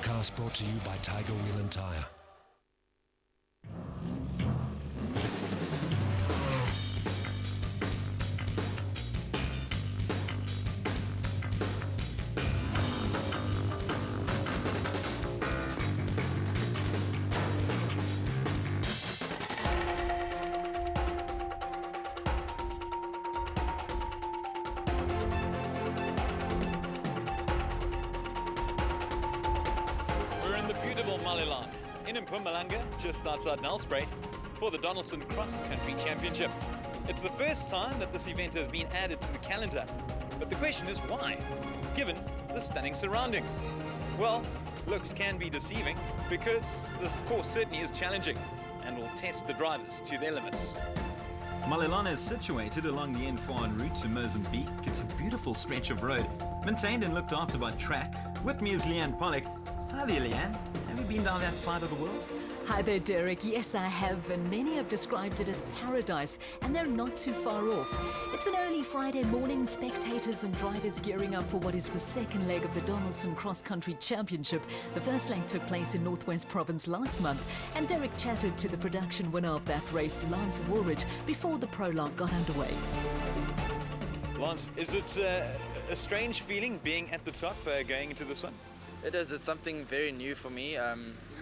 podcast brought to you by Tiger Wheel and Tyre. In Nkomazi, just outside Nelspruit, for the Donaldson Cross Country Championship. It's the first time that this event has been added to the calendar, but the question is why, given the stunning surroundings? Well, looks can be deceiving because this course certainly is challenging and will test the drivers to their limits. Malelane is situated along the N4 en route to Mozambique. It's a beautiful stretch of road, maintained and looked after by Track. With me is Leanne Pollock. Hi there, Leanne. Have you been down that side of the world? Hi there, Derek. Yes, I have, and many have described it as paradise, and they're not too far off. It's an early Friday morning, spectators and drivers gearing up for what is the second leg of the Donaldson Cross Country Championship. The first leg took place in Northwest Province last month, and Derek chatted to the production winner of that race, Lance Woolridge, before the prologue got underway. Lance, is it a strange feeling being at the top going into this one? It is. It's something very new for me,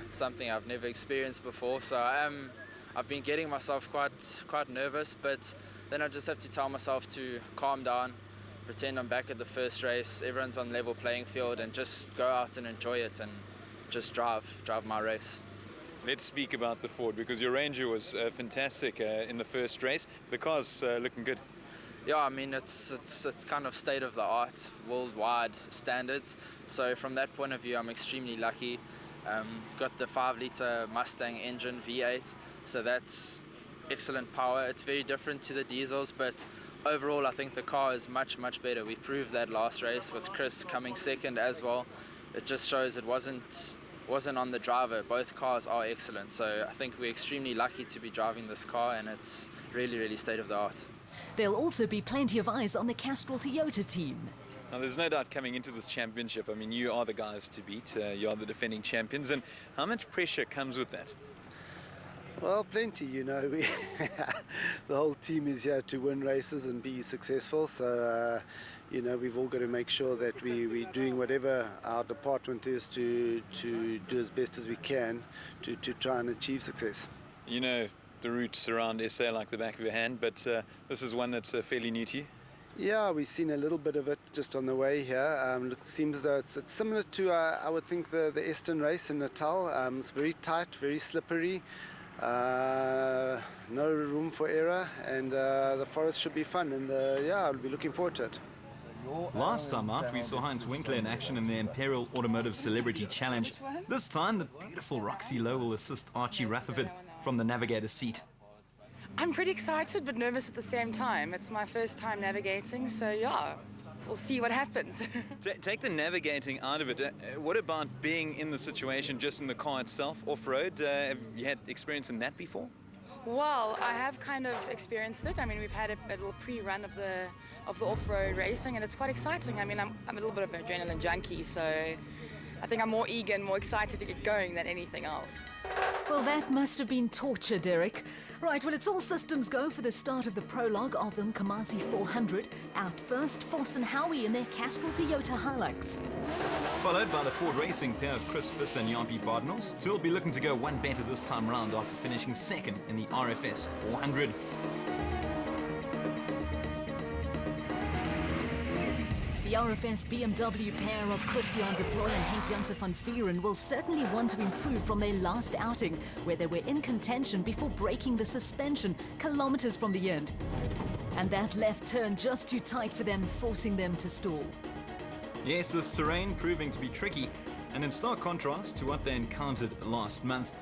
something I've never experienced before. So I've been getting myself quite nervous, but then I just have to tell myself to calm down, pretend I'm back at the first race, everyone's on level playing field, and just go out and enjoy it and just drive my race. Let's speak about the Ford, because your Ranger was fantastic in the first race. The car's looking good. Yeah, I mean, it's kind of state-of-the-art, worldwide standards. So from that point of view, I'm extremely lucky. It's got the 5-litre Mustang engine, V8, so that's excellent power. It's very different to the diesels, but overall, I think the car is much, much better. We proved that last race with Chris coming second as well. It just shows it wasn't on the driver. Both cars are excellent, so I think we're extremely lucky to be driving this car, and it's really, really state-of-the-art. There'll also be plenty of eyes on the Castrol Toyota team. Now, there's no doubt coming into this championship, I mean, you are the guys to beat, you are the defending champions, and how much pressure comes with that? Well, plenty, you know. The whole team is here to win races and be successful, so you know, we've all got to make sure that we're doing whatever our department is to do as best as we can to try and achieve success. You know the routes around SA like the back of your hand, but this is one that's fairly new to you? Yeah, we've seen a little bit of it just on the way here. It seems as though it's similar to, I would think, the Eston race in Natal. It's very tight, very slippery, no room for error, and the forest should be fun, and yeah, I'll be looking forward to it. Last time out, we saw Heinz Winkler in action in the Imperial Automotive Celebrity Challenge. This time, the beautiful Roxy Lowe will assist Archie Rutherford from the navigator's seat. I'm pretty excited but nervous at the same time. It's my first time navigating, so yeah, we'll see what happens. Take the navigating out of it. What about being in the situation just in the car itself, off-road? Have you had experience in that before? Well, I have kind of experienced it. I mean, we've had a little pre-run of the off-road racing, and it's quite exciting. I mean, I'm a little bit of an adrenaline junkie, so I think I'm more eager and more excited to get going than anything else. Well, that must have been torture, Derek. Right, well, it's all systems go for the start of the prologue of the Nkomazi 400. Out first, Foss and Howie in their Castrol Toyota Hilux. Followed by the Ford Racing pair of Chris Fiss and Jampi Bardenholz, two will be looking to go one better this time round after finishing second in the RFS 400. The RFS BMW pair of Christian de Bloy and Henk Janse van Vieren will certainly want to improve from their last outing, where they were in contention before breaking the suspension kilometers from the end. And that left turn just too tight for them, forcing them to stall. Yes, this terrain proving to be tricky, and in stark contrast to what they encountered last month.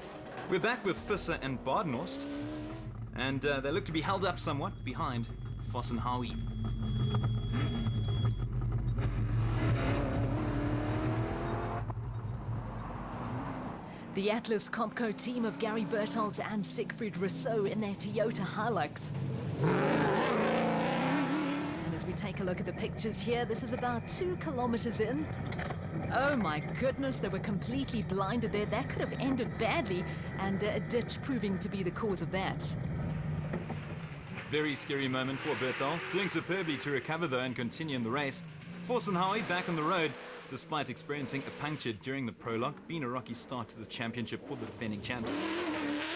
We're back with Visser and Bardenholz, and they look to be held up somewhat behind Foss and Howie. The Atlas Copco team of Gary Bertholdt and Siegfried Rousseau in their Toyota Hilux. And as we take a look at the pictures here. This is about 2 kilometers in. Oh my goodness, they were completely blinded there. That could have ended badly, and a ditch proving to be the cause of that. Very scary moment for Berthal, doing superbly to recover though and continue in the race. Force and Howie back on the road, despite experiencing a puncture during the prologue, being a rocky start to the championship for the defending champs.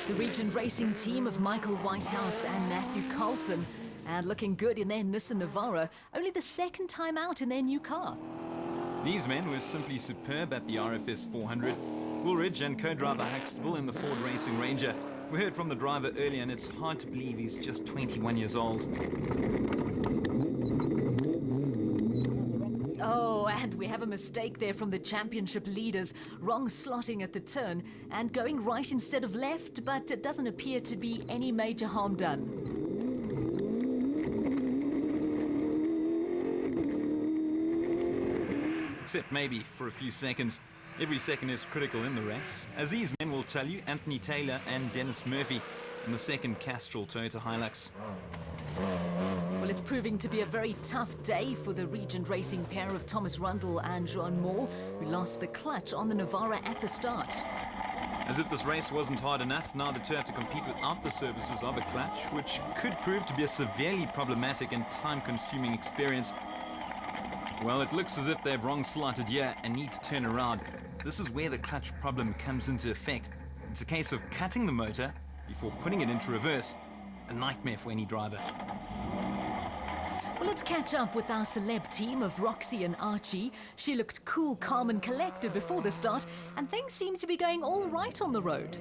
The Regent Racing team of Michael Whitehouse and Matthew Carlson, and looking good in their Nissan Navara, only the second time out in their new car. These men were simply superb at the RFS 400. Woolridge and co-driver Huxtable in the Ford Racing Ranger. We heard from the driver earlier, and it's hard to believe he's just 21 years old. Oh, and we have a mistake there from the championship leaders. Wrong slotting at the turn and going right instead of left, but it doesn't appear to be any major harm done. Except maybe for a few seconds. Every second is critical in the race, as these men will tell you, Anthony Taylor and Dennis Murphy in the second Castrol Toyota Hilux. Well, it's proving to be a very tough day for the Regent Racing pair of Thomas Rundle and John Moore, who lost the clutch on the Navara at the start. As if this race wasn't hard enough, now the two have to compete without the services of a clutch, which could prove to be a severely problematic and time-consuming experience. Well, it looks as if they've wrong slotted here and need to turn around. This is where the clutch problem comes into effect. It's a case of cutting the motor before putting it into reverse. A nightmare for any driver. Well, let's catch up with our celeb team of Roxy and Archie. She looked cool, calm and collected before the start, and things seem to be going all right on the road.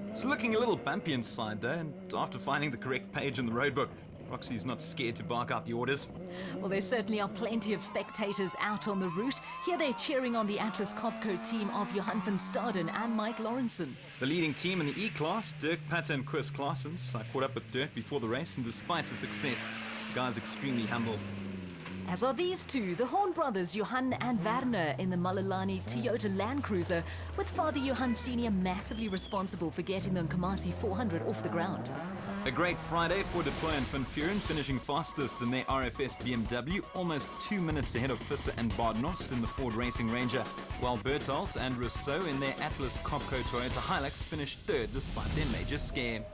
It's looking a little bumpy inside though, and after finding the correct page in the roadbook, Roxy's not scared to bark out the orders. Well, there certainly are plenty of spectators out on the route. Here they're cheering on the Atlas Copco team of Johan van Staden and Mike Lawrenson. The leading team in the E-Class, Dirk Patter and Chris Claessens. I caught up with Dirk before the race, and despite his success, the guy's extremely humble. As are these two, the Horn brothers, Johan and Werner, in the Malilani Toyota Land Cruiser, with Father Johan Sr. massively responsible for getting the Nkomazi 400 off the ground. A great Friday for Deploy and Van Vuren, finishing fastest in their RFS BMW, almost 2 minutes ahead of Visser and Badenhorst in the Ford Racing Ranger, while Berthold and Rousseau in their Atlas Copco Toyota Hilux finished third despite their major scare.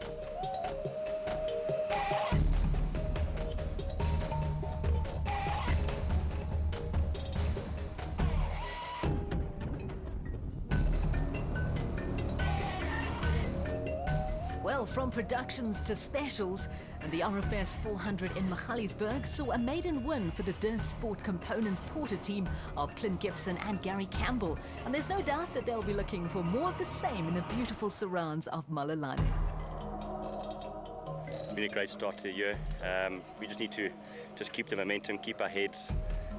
Well, from productions to specials, and the RFS 400 in Magaliesburg saw a maiden win for the Dirt Sport Components Porter team of Clint Gibson and Gary Campbell. And there's no doubt that they'll be looking for more of the same in the beautiful surrounds of Malilani. It's been a great start to the year. We just need to keep the momentum, keep our heads,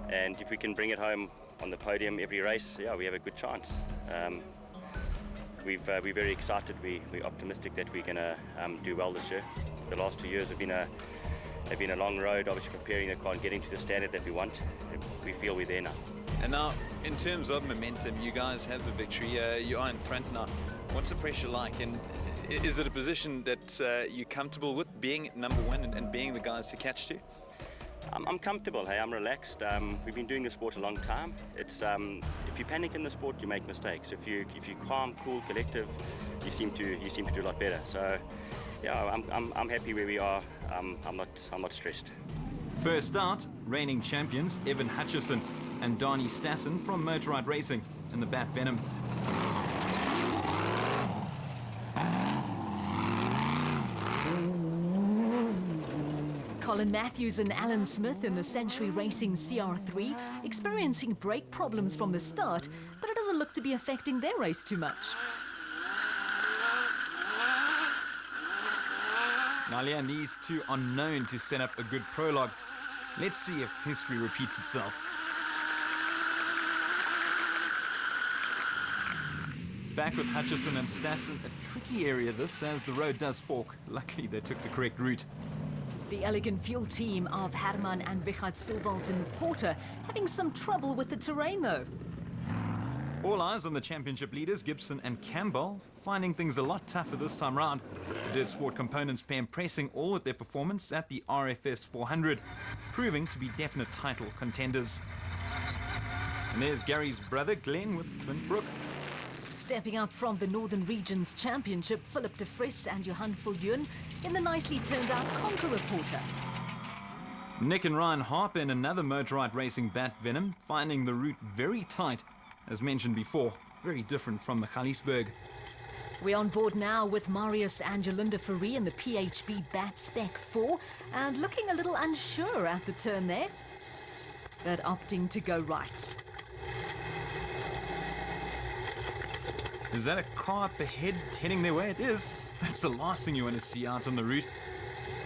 and if we can bring it home on the podium every race, yeah, we have a good chance. We're very excited. We're optimistic that we're going to do well this year. The last 2 years have been a long road, obviously preparing the car and getting to the standard that we want. We feel we're there now. And now, in terms of momentum, you guys have the victory. You are in front now. What's the pressure like? And is it a position that you're comfortable with, being number one and being the guys to catch to? I'm comfortable. Hey, I'm relaxed. We've been doing the sport a long time. It's if you panic in the sport, you make mistakes. If you're calm, cool, collective, you seem to do a lot better. So, yeah, I'm happy where we are. I'm not stressed. First out, reigning champions Evan Hutchison and Donnie Stassen from Motorrad Racing in the Bat Venom. Colin Matthews and Alan Smith in the Century Racing CR3 experiencing brake problems from the start, but it doesn't look to be affecting their race too much. Now, Leanne, these two are known to set up a good prologue. Let's see if history repeats itself. Back with Hutchison and Stassen, a tricky area this, as the road does fork. Luckily, they took the correct route. The Elegant Fuel team of Herman and Richard Silvalt in the Porter having some trouble with the terrain though. All eyes on the championship leaders, Gibson and Campbell, finding things a lot tougher this time round. The Dirt Sport components pair impressing all at their performance at the RFS 400, proving to be definite title contenders. And there's Gary's brother, Glenn, with Clint Brook. Stepping up from the Northern Regions Championship, Philip de Vries and Johan Viljoen in the nicely turned out Conqueror Porter. Nick and Ryan Harper in another motorite racing Bat Venom, finding the route very tight. As mentioned before, very different from the Galisberg. We're on board now with Marius and Jolinda Fourie in the PHB Bat Spec 4 and looking a little unsure at the turn there, but opting to go right. Is that a car up ahead heading their way? It is. That's the last thing you want to see out on the route.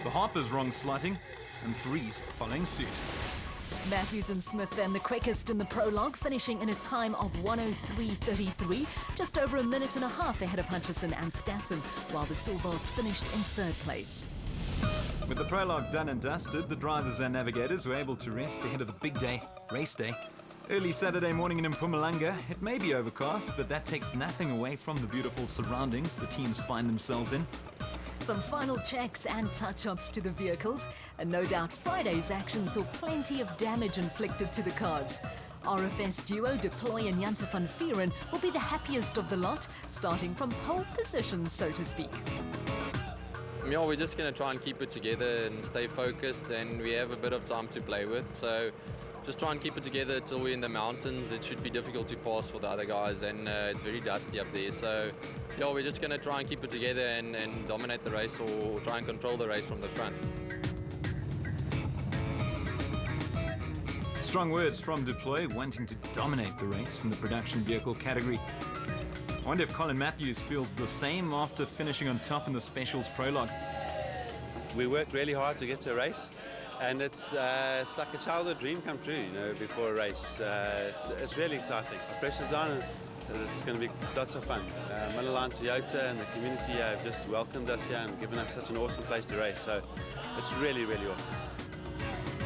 The Harper's wrong slotting and Fourie's following suit. Matthews and Smith then the quickest in the prologue, finishing in a time of 1:03.33, just over a minute and a half ahead of Hutchison and Stassen, while the Silvalds finished in third place. With the prologue done and dusted, the drivers and navigators were able to rest ahead of the big day, race day. Early Saturday morning in Mpumalanga, it may be overcast, but that takes nothing away from the beautiful surroundings the teams find themselves in. Some final checks and touch-ups to the vehicles, and no doubt Friday's action saw plenty of damage inflicted to the cars. RFS duo Deploy and Janse van Vieren will be the happiest of the lot, starting from pole position, so to speak. Yeah, we're just going to try and keep it together and stay focused, and we have a bit of time to play with. So just try and keep it together till we're in the mountains. It should be difficult to pass for the other guys, and it's very dusty up there. So yeah, we're just going to try and keep it together and dominate the race, or try and control the race from the front. Strong words from Deploy, wanting to dominate the race in the production vehicle category. I wonder if Colin Matthews feels the same after finishing on top in the Specials prologue. We worked really hard to get to a race, and it's like a childhood dream come true, you know, before a race. It's really exciting. The pressure's on. It's going to be lots of fun. Middleline Toyota and the community have just welcomed us here and given us such an awesome place to race. So it's really, really awesome.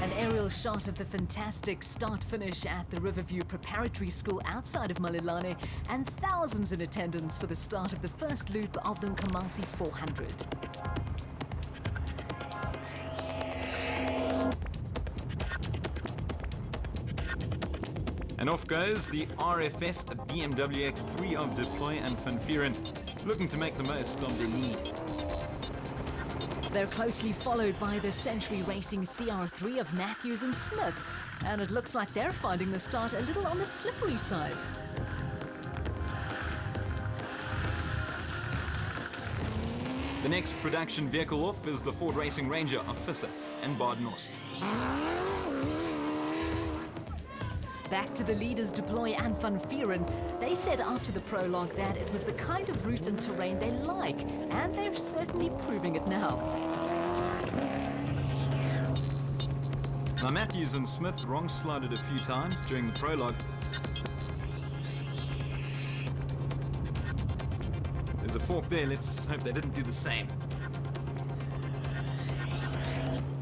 An aerial shot of the fantastic start-finish at the Riverview Preparatory School outside of Malelane, and thousands in attendance for the start of the first loop of the Nkomazi 400. And off goes the RFS BMW X3 of Deploy and Van Vieren, looking to make the most of their lead. They're closely followed by the Century Racing CR3 of Matthews and Smith, and it looks like they're finding the start a little on the slippery side. The next production vehicle off is the Ford Racing Ranger of Visser and Badenhorst. Back to the leaders Deploy and Van Vieren. They said after the prologue that it was the kind of route and terrain they like, and they're certainly proving it now. Now Matthews and Smith wrong slotted a few times during the prologue. There's a fork there, let's hope they didn't do the same.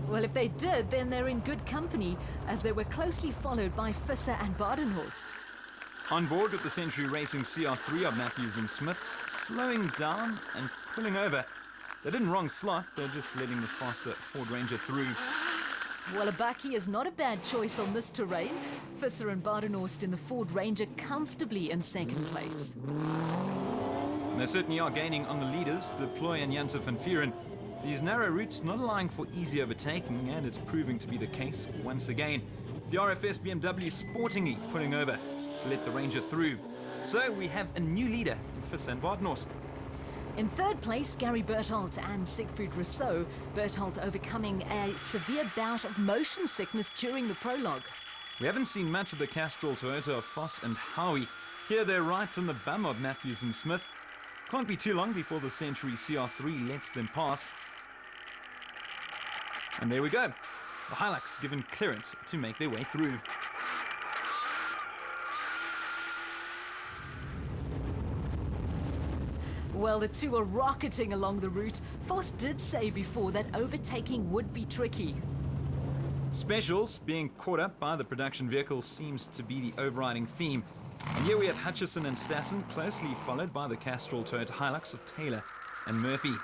Well, if they did, then they're in good company, as they were closely followed by Visser and Badenhorst. On board with the Century Racing CR3 of Matthews and Smith, slowing down and pulling over. They didn't wrong slot, they're just letting the faster Ford Ranger through. Well, a bakkie is not a bad choice on this terrain. Visser and Badenhorst in the Ford Ranger comfortably in second place. And they certainly are gaining on the leaders, Deploy and Janse van Vieren. These narrow routes not allowing for easy overtaking, and it's proving to be the case once again. The RFS BMW sportingly pulling over to let the Ranger through. So we have a new leader in Visser and Badenhorst. In third place, Gary Berthold and Siegfried Rousseau. Berthold overcoming a severe bout of motion sickness during the prologue. We haven't seen much of the Castrol Toyota of Foss and Howie. Here they're right in the bum of Matthews and Smith. Can't be too long before the Century CR3 lets them pass. And there we go. The Hilux given clearance to make their way through. Well, the two are rocketing along the route. Foss did say before that overtaking would be tricky. Specials being caught up by the production vehicle seems to be the overriding theme. And here we have Hutchison and Stassen, closely followed by the Castrol Toyota Hilux of Taylor and Murphy.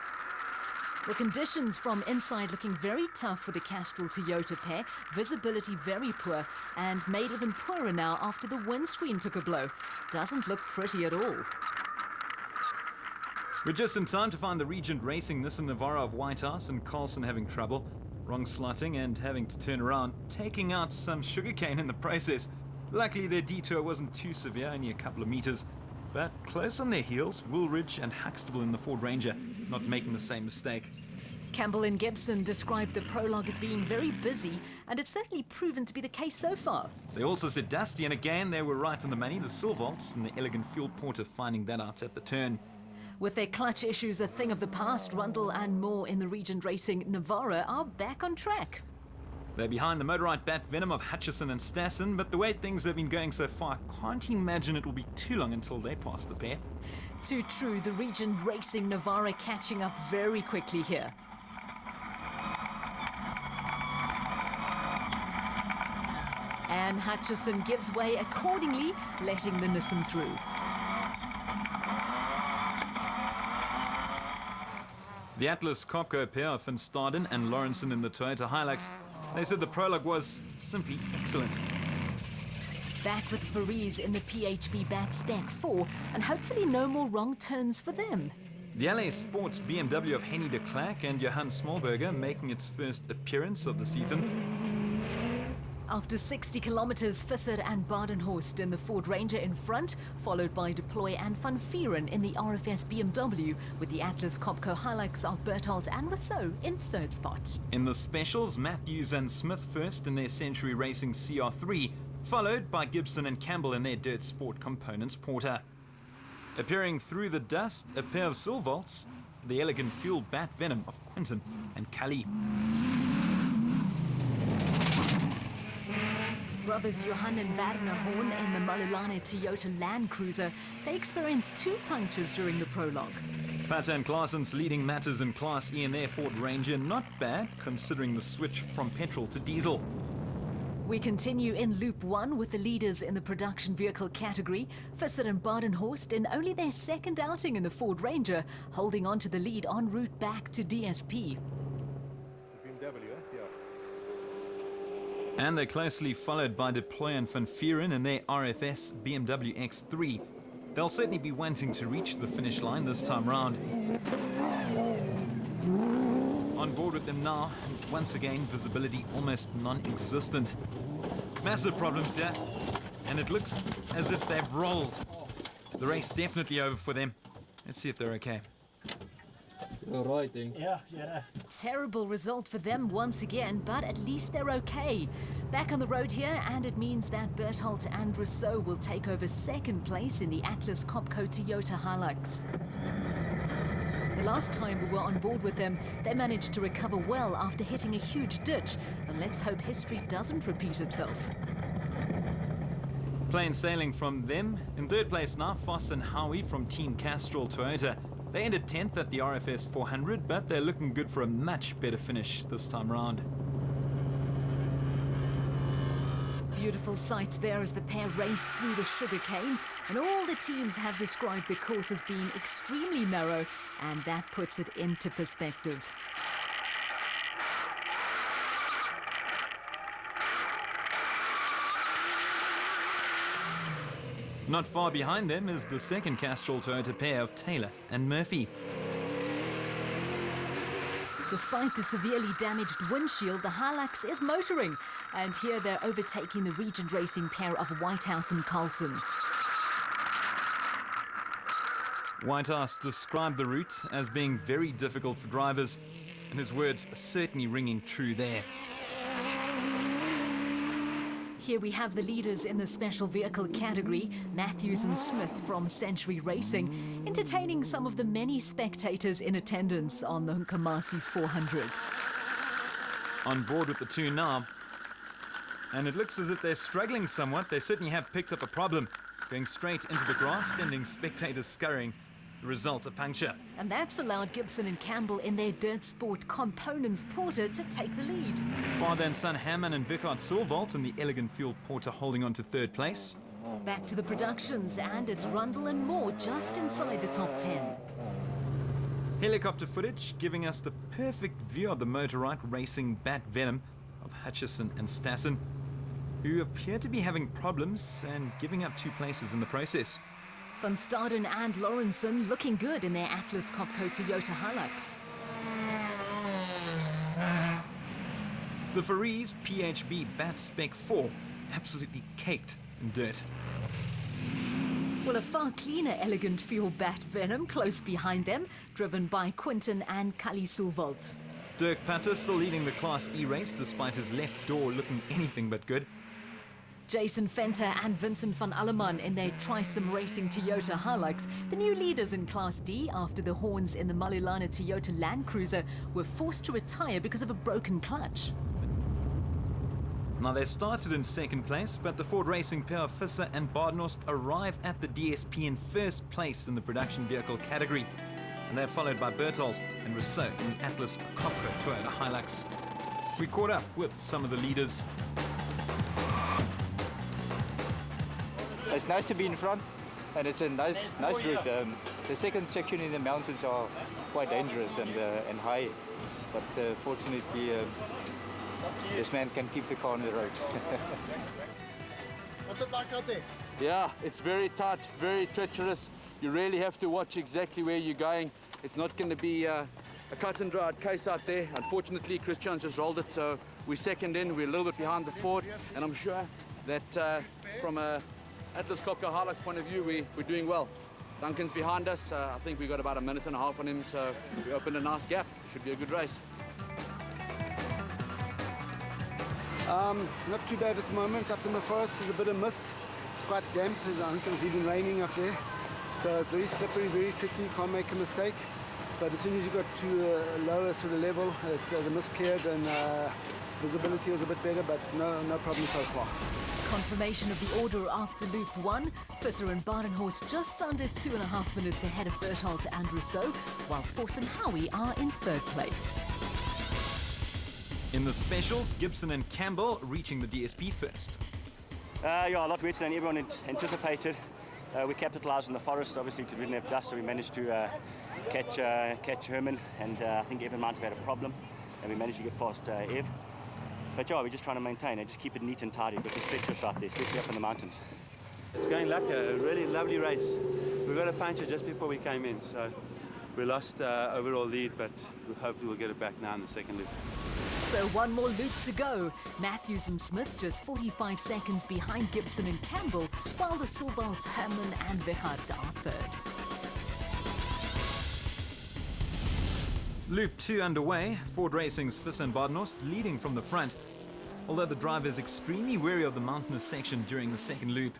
The conditions from inside looking very tough for the Castrol Toyota pair. Visibility very poor and made even poorer now after the windscreen took a blow. Doesn't look pretty at all. We're just in time to find the Regent Racing Nissan Navara of Whitehouse and Carlson having trouble. Wrong slotting and having to turn around, taking out some sugarcane in the process. Luckily their detour wasn't too severe, only a couple of meters. But close on their heels, Woolridge and Huxtable in the Ford Ranger, not making the same mistake. Campbell and Gibson described the prologue as being very busy, and it's certainly proven to be the case so far. They also said dusty, and again they were right on the money, the Silvolts and the Elegant Fuel Porter finding that out at the turn. With their clutch issues a thing of the past, Rundle and Moore in the Regent Racing Navara are back on track. They're behind the Motorite Bat Venom of Hutchison and Stassen, but the way things have been going so far, I can't imagine it will be too long until they pass the pair. Too true, the Regent Racing Navara catching up very quickly here. And Hutchison gives way accordingly, letting the Nissan through. The Atlas Copco pair of Van Staden and Lawrenson in the Toyota Hilux, they said the prologue was simply excellent. Back with Varese in the PHB Bat Spec 4, and hopefully no more wrong turns for them. The LA Sports BMW of Henny de Klerk and Johan Smallberger making its first appearance of the season. After 60 kilometers, Visser and Badenhorst in the Ford Ranger in front, followed by Deploy and Van Vieren in the RFS BMW, with the Atlas Copco Hilux of Berthold and Rousseau in third spot. In the specials, Matthews and Smith first in their Century Racing CR3, followed by Gibson and Campbell in their Dirt Sport Components Porter. Appearing through the dust, a pair of Silvolts, the Elegant Fuel Bat Venom of Quinton and Cully. Brothers Johan and Werner Horn in the Malulane Toyota Land Cruiser, they experienced 2 punctures during the prologue. Pat and Claessen's leading matters in Class E in their Ford Ranger, not bad considering the switch from petrol to diesel. We continue in Loop 1 with the leaders in the production vehicle category, Visser and Badenhorst in only their second outing in the Ford Ranger, holding on to the lead en route back to DSP. And they're closely followed by Deploy and Van Vieren in their RFS BMW X3. They'll certainly be wanting to reach the finish line this time round. On board with them now, and once again, visibility almost non-existent. Massive problems here, and it looks as if they've rolled. The race definitely over for them. Let's see if they're okay. All right, then. Yeah. Terrible result for them once again, but at least they're okay. Back on the road here, and it means that Berthold and Rousseau will take over second place in the Atlas Copco Toyota Hilux. The last time we were on board with them, they managed to recover well after hitting a huge ditch, and let's hope history doesn't repeat itself. Plain sailing from them. In third place now, Foss and Howie from Team Castrol Toyota. They ended 10th at the RFS 400, but they're looking good for a much better finish this time round. Beautiful sights there as the pair race through the sugarcane, and all the teams have described the course as being extremely narrow, and that puts it into perspective. Not far behind them is the second Castrol Toyota pair of Taylor and Murphy. Despite the severely damaged windshield, the Hilux is motoring, and here they're overtaking the Regent Racing pair of Whitehouse and Carlson. Whitehouse described the route as being very difficult for drivers, and his words are certainly ringing true there. Here we have the leaders in the special vehicle category, Matthews and Smith from Century Racing, entertaining some of the many spectators in attendance on the Nkomazi 400. On board with the two now, and it looks as if they're struggling somewhat. They certainly have picked up a problem, going straight into the grass, sending spectators scurrying. The result, a puncture. And that's allowed Gibson and Campbell in their Dirt Sport Components Porter to take the lead. Father and son Hammond and Vickard Silvolt in the Elegant Fuel Porter holding on to third place. Back to the productions, and it's Rundle and Moore just inside the top 10. Helicopter footage giving us the perfect view of the motorite racing Bat Venom of Hutchison and Stassen, who appear to be having problems and giving up 2 places in the process. Van Staden and Lawrenson looking good in their Atlas Copco Toyota Hilux. The Farees PHB Bat Spec 4 absolutely caked in dirt. Well, a far cleaner, elegant fuel Bat Venom close behind them, driven by Quinton and Kali Sulvold. Dirk Patter still leading the Class E race despite his left door looking anything but good. Jason Venter and Vincent van Alleman in their Trisim Racing Toyota Hilux, the new leaders in Class D after the horns in the Malulana Toyota Land Cruiser were forced to retire because of a broken clutch. Now they started in second place, but the Ford Racing pair of Visser and Badenhorst arrive at the DSP in first place in the production vehicle category. And they're followed by Berthold and Rousseau in the Atlas Copco Toyota Hilux. We caught up with some of the leaders. It's nice to be in front, and it's a nice route. The second section in the mountains are quite dangerous and high, but fortunately this man can keep the car on the road. What's it like out there? Yeah, it's very tight, very treacherous. You really have to watch exactly where you're going. It's not going to be a cut and dried case out there. Unfortunately, Christian just rolled it, so we're second in. We're a little bit behind the Ford, and I'm sure that from a Atlas Copco Hilux point of view, we're doing well. Duncan's behind us. I think we've got about 1.5 minutes on him, so we opened a nice gap. Should be a good race. Not too bad at the moment. Up in the forest there's a bit of mist. It's quite damp. I think it's even raining up there. So it's very slippery, very tricky. Can't make a mistake. But as soon as you got to a lower sort of level, the mist cleared and visibility was a bit better, but no problem so far. Confirmation of the order after Loop 1. Visser and Badenhorst just under 2.5 minutes ahead of Berthold and Rousseau, while Force and Howie are in third place. In the specials, Gibson and Campbell reaching the DSP first. Yeah, a lot wetter than everyone anticipated. We capitalised on the forest, obviously, because we didn't have dust, so we managed to catch Herman, and I think Evan might have had a problem, and we managed to get past Ev. But yeah, we're just trying to maintain and just keep it neat and tidy, because it's treacherous out there, especially up in the mountains. It's going like a really lovely race. We got a puncture just before we came in, so we lost overall lead, but hopefully we'll get it back now in the second loop. So one more loop to go. Matthews and Smith just 45 seconds behind Gibson and Campbell, while the Sulvolds, Herman and Wichard are third. Loop 2 underway, Ford Racing's Visser and Badenhorst leading from the front, although the driver is extremely wary of the mountainous section during the second loop.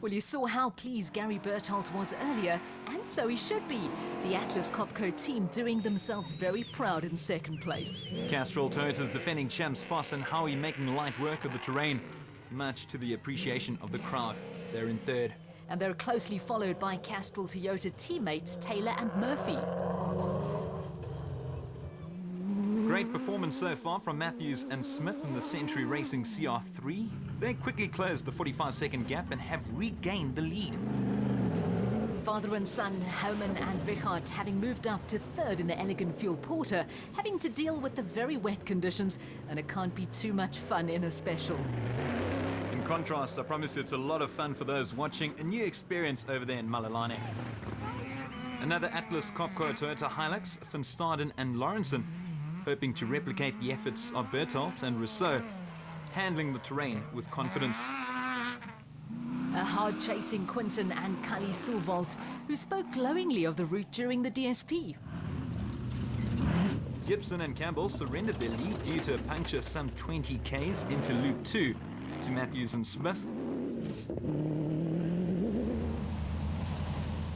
Well, you saw how pleased Gary Berthold was earlier, and so he should be. The Atlas Copco team doing themselves very proud in second place. Castrol Toyota's defending champs Foss and Howie making light work of the terrain, much to the appreciation of the crowd. They're in third. And they're closely followed by Castrol Toyota teammates Taylor and Murphy. Great performance so far from Matthews and Smith in the Century Racing CR3. They quickly closed the 45-second gap and have regained the lead. Father and son Herman and Wichard having moved up to third in the Elegant Fuel Porter, having to deal with the very wet conditions, and it can't be too much fun in a special. In contrast, I promise you it's a lot of fun for those watching, a new experience over there in Malulane. Another Atlas Copco Toyota Hilux, Van Staden and Lawrenson, hoping to replicate the efforts of Berthold and Rousseau, handling the terrain with confidence. A hard-chasing Quinton and Kali Sulvold, who spoke glowingly of the route during the DSP. Gibson and Campbell surrendered their lead due to a puncture some 20 k's into Loop 2 to Matthews and Smith.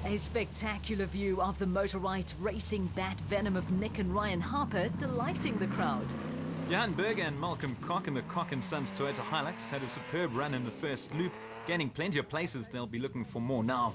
A spectacular view of the motorite racing Bat Venom of Nick and Ryan Harper, delighting the crowd. Johan Berger and Malcolm Koch in the Koch & Sons Toyota Hilux had a superb run in the first loop, gaining plenty of places. They'll be looking for more now.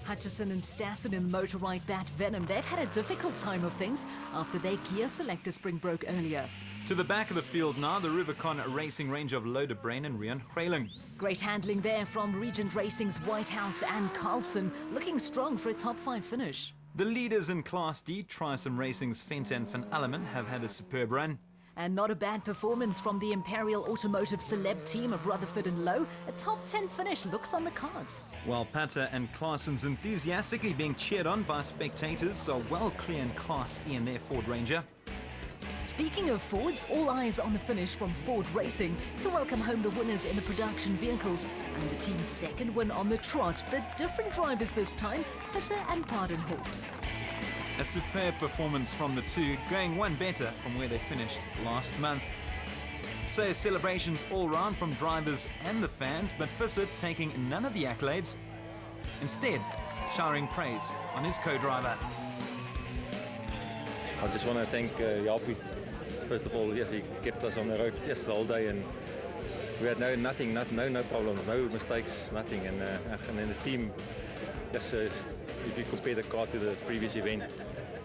Hutchison and Stassen in the motorite Bat Venom, they've had a difficult time of things after their gear selector spring broke earlier. To the back of the field now, the Rubicon Racing range of Lodebrain and Rian Hreiling. Great handling there from Regent Racing's Whitehouse and Carlson, looking strong for a top 5 finish. The leaders in Class D, Trisum Racing's Fenta and Van Alleman, have had a superb run. And not a bad performance from the Imperial Automotive Celeb team of Rutherford and Lowe. A top 10 finish looks on the cards. While Pata and Claasen's enthusiastically being cheered on by spectators are well clear in Class E in their Ford Ranger. Speaking of Fords, all eyes on the finish from Ford Racing to welcome home the winners in the production vehicles and the team's second win on the trot, but different drivers this time, Visser and Paardenhorst. A superb performance from the two, going one better from where they finished last month. So celebrations all round from drivers and the fans, but Visser taking none of the accolades, instead showering praise on his co-driver. I just want to thank Jaapie. First of all, yes, he kept us on the road the whole day, and we had no problems, no mistakes, nothing. And then the team, yes, if you compare the car to the previous event,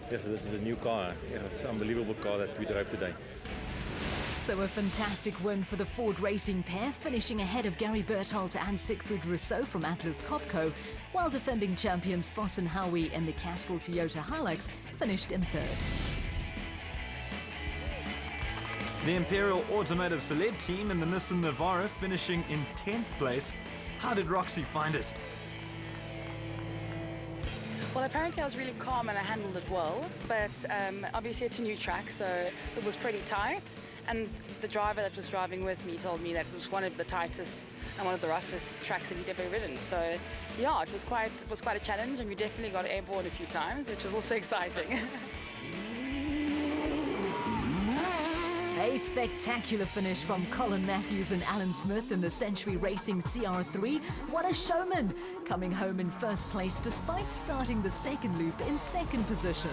yes, this is a new car. Yeah, it's an unbelievable car that we drove today. So a fantastic win for the Ford Racing pair, finishing ahead of Gary Berthold and Siegfried Rousseau from Atlas Copco, while defending champions Voss and Howie and the Castrol Toyota Hilux finished in third. The Imperial Automotive Celeb team and the Nissan Navara finishing in 10th place. How did Roxy find it? Well, apparently I was really calm and I handled it well, but obviously it's a new track, so it was pretty tight. And the driver that was driving with me told me that it was one of the tightest and one of the roughest tracks that he'd ever ridden. So yeah, it was quite a challenge, and we definitely got airborne a few times, which was also exciting. A spectacular finish from Colin Matthews and Alan Smith in the Century Racing CR3. What a showman! Coming home in first place despite starting the second loop in second position.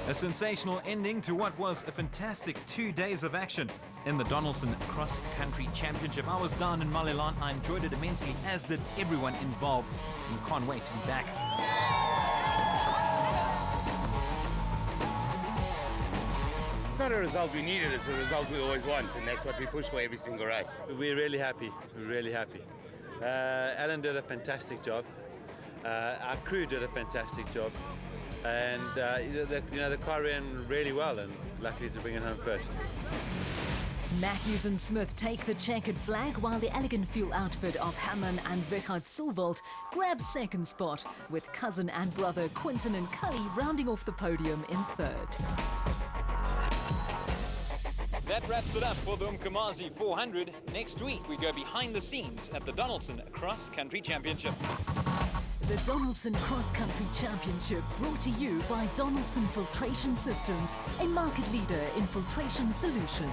A sensational ending to what was a fantastic 2 days of action in the Donaldson Cross Country Championship. I was down in Malilan. I enjoyed it immensely, as did everyone involved, and can't wait to be back. It's not a result we needed, it's a result we always want, and that's what we push for every single race. We're really happy. We're really happy. Alan did a fantastic job. Our crew did a fantastic job. And the car ran really well, and luckily to bring it home first. Matthews and Smith take the checkered flag, while the elegant fuel outfit of Hammond and Richard Silvold grabs second spot, with cousin and brother Quinton and Cully rounding off the podium in third. That wraps it up for the Nkomazi 400. Next week we go behind the scenes at the Donaldson Cross Country Championship. The Donaldson Cross Country Championship, brought to you by Donaldson Filtration Systems, a market leader in filtration solutions.